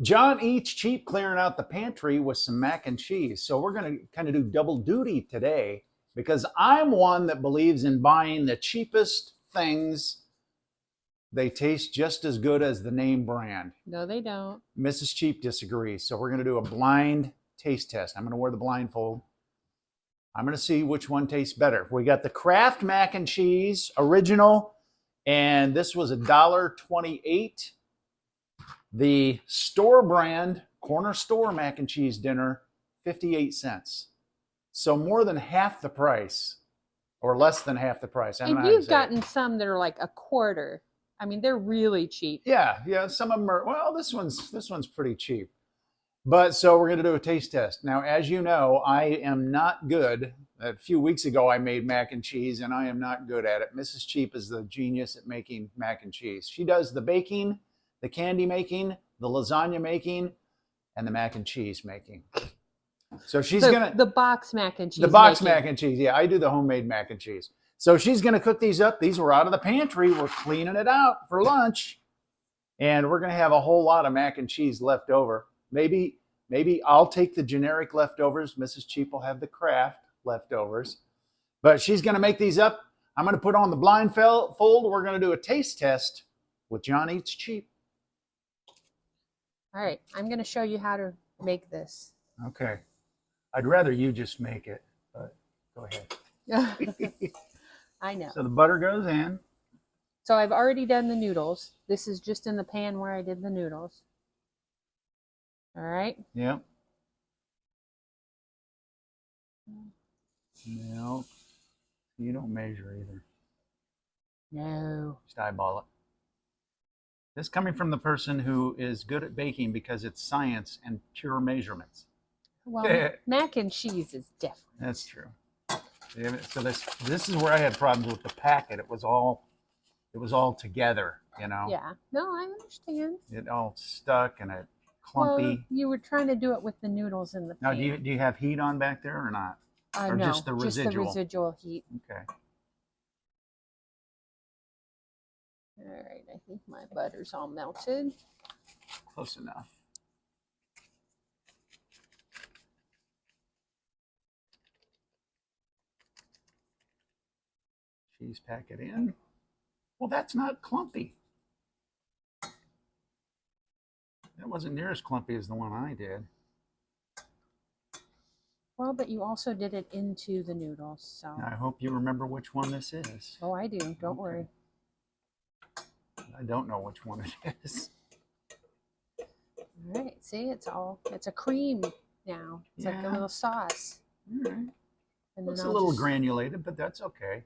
John Eats Cheap clearing out the pantry with some mac and cheese. So we're going to kind of do double duty today because I'm one that believes in buying the cheapest things. They taste just as good as the name brand. No, they don't. Mrs. Cheap disagrees. So we're going to do a blind taste test. I'm going to wear the blindfold. I'm going to see which one tastes better. We got the Kraft mac and cheese original, and this was $1.28. The store brand corner store mac and cheese dinner, 58 cents. So more than half the price, or less than half the price. And you've gotten some that are like a quarter. I mean, they're really cheap. Yeah. Some of them are. Well, this one's pretty cheap. But so we're going to do a taste test. Now, as you know, I am not good. A few weeks ago, I made mac and cheese, and I am not good at it. Mrs. Cheap is the genius at making mac and cheese. She does the baking, the candy making, the lasagna making, and the mac and cheese making. So she's the box mac and cheese. The box mac and cheese. Yeah, I do the homemade mac and cheese. So she's gonna cook these up. These were out of the pantry. We're cleaning it out for lunch, and we're gonna have a whole lot of mac and cheese left over. Maybe I'll take the generic leftovers. Mrs. Cheap will have the Kraft leftovers. But she's gonna make these up. I'm gonna put on the blindfold. We're gonna do a taste test with John Eats Cheap. All right, I'm going to show you how to make this. Okay. I'd rather you just make it, but go ahead. I know. So the butter goes in. So I've already done the noodles. This is just in the pan where I did the noodles. All right. Yep. No, you don't measure either. No. Just eyeball it. This coming from the person who is good at baking because it's science and pure measurements. Well, mac and cheese is different. That's true. So this is where I had problems with the packet. It was all together, you know. Yeah. No, I understand. It all stuck and it clumpy. Well, you were trying to do it with the noodles in the pan. Now, do you have heat on back there or not? Or no, just the residual? Just the residual heat. Okay. All right, I think my butter's all melted. Close enough. Cheese packet in. Well, that's not clumpy. That wasn't near as clumpy as the one I did. Well, but you also did it into the noodles, so. I hope you remember which one this is. Oh, I do. Don't worry. I don't know which one it is. All right. See, it's a cream now. It's like a little sauce. All right. And Looks a little granulated, but that's okay.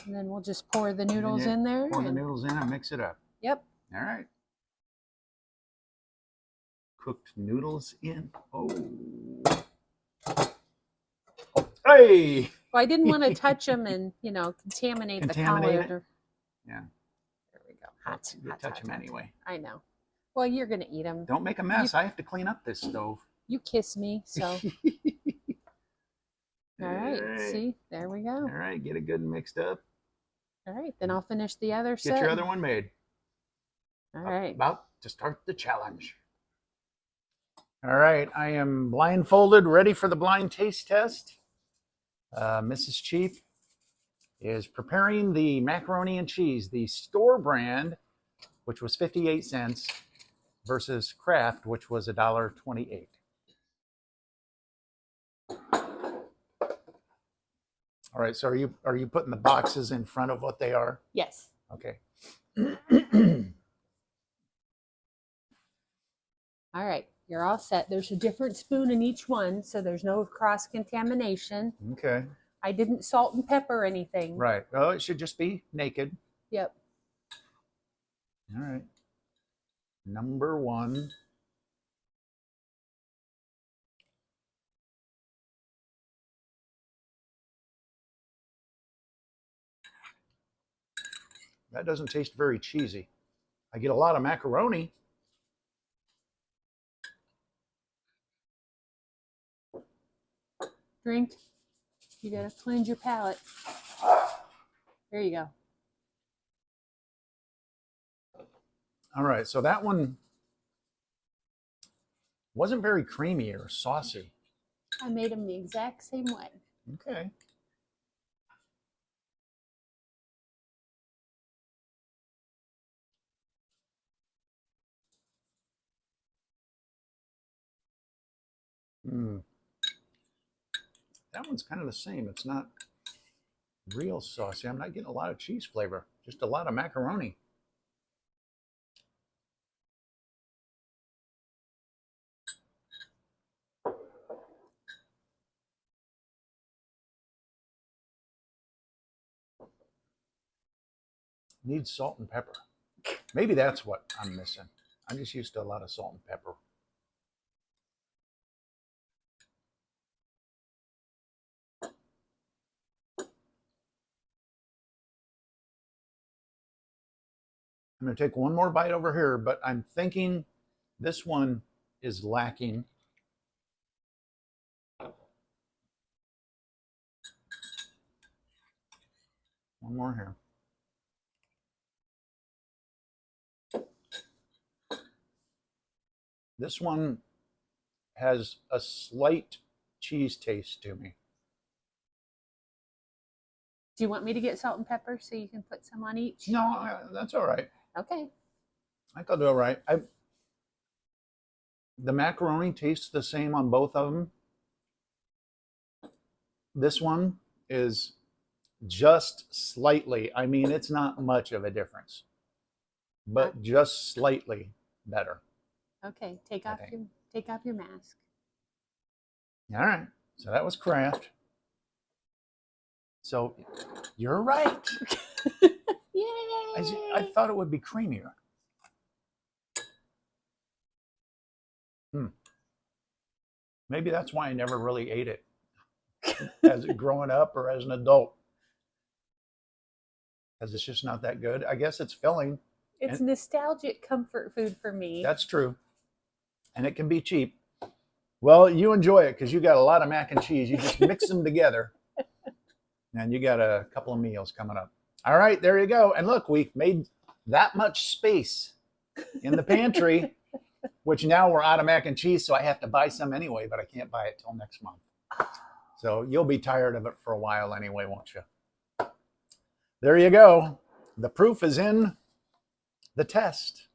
And then we'll just pour the noodles in there. Pour the noodles in and mix it up. Yep. All right. Cooked noodles in. Oh. Hey! Well, I didn't want to touch them and, contaminate the color. Yeah. There we go. Hot. You touch them anyway. I know. Well, you're going to eat them. Don't make a mess. I have to clean up this stove. You kiss me, so. All right. See, there we go. All right. Get it good and mixed up. All right. Then I'll finish the other set. Get your other one made. All right. About to start the challenge. All right. I am blindfolded, ready for the blind taste test. Mrs. Cheap is preparing the macaroni and cheese, the store brand, which was 58 cents, versus Kraft, which was $1.28. All right, so are you putting the boxes in front of what they are? Yes. Okay. All right, you're all set. There's a different spoon in each one, so there's no cross-contamination. Okay. I didn't salt and pepper anything. Right. Oh, it should just be naked. Yep. All right. Number one. That doesn't taste very cheesy. I get a lot of macaroni. Drink. You gotta cleanse your palate. There you go. All right, so that one Wasn't very creamy or saucy. I made them the exact same way. Okay. Mm. That one's kind of the same. It's not real saucy. I'm not getting a lot of cheese flavor, just a lot of macaroni. Needs salt and pepper. Maybe that's what I'm missing. I'm just used to a lot of salt and pepper. I'm going to take one more bite over here, but I'm thinking this one is lacking. One more here. This one has a slight cheese taste to me. Do you want me to get salt and pepper so you can put some on each? No, that's all right. Okay. I could do it right. The macaroni tastes the same on both of them. This one is just slightly, I mean, it's not much of a difference, but just slightly better. Okay, take off your mask. All right, so that was Kraft. So you're right. Yay! I thought it would be creamier. Maybe that's why I never really ate it as growing up or as an adult, because it's just not that good. I guess it's filling. It's nostalgic comfort food for me. That's true. And it can be cheap. Well, you enjoy it because you got a lot of mac and cheese. You just mix them together and you got a couple of meals coming up. All right, there you go. And look, we made that much space in the pantry, which now we're out of mac and cheese, so I have to buy some anyway, but I can't buy it till next month. So you'll be tired of it for a while anyway, won't you? There you go. The proof is in the test.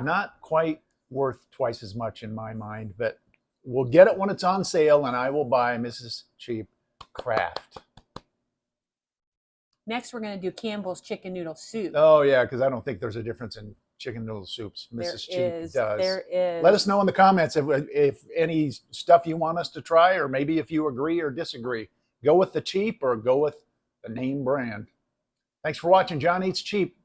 Not quite worth twice as much in my mind, but we'll get it when it's on sale, and I will buy Mrs. Cheap Kraft. Next, we're going to do Campbell's chicken noodle soup. Oh, yeah, because I don't think there's a difference in chicken noodle soups. Mrs. Cheap does. There is. Let us know in the comments if any stuff you want us to try, or maybe if you agree or disagree. Go with the cheap or go with the name brand. Thanks for watching John Eats Cheap.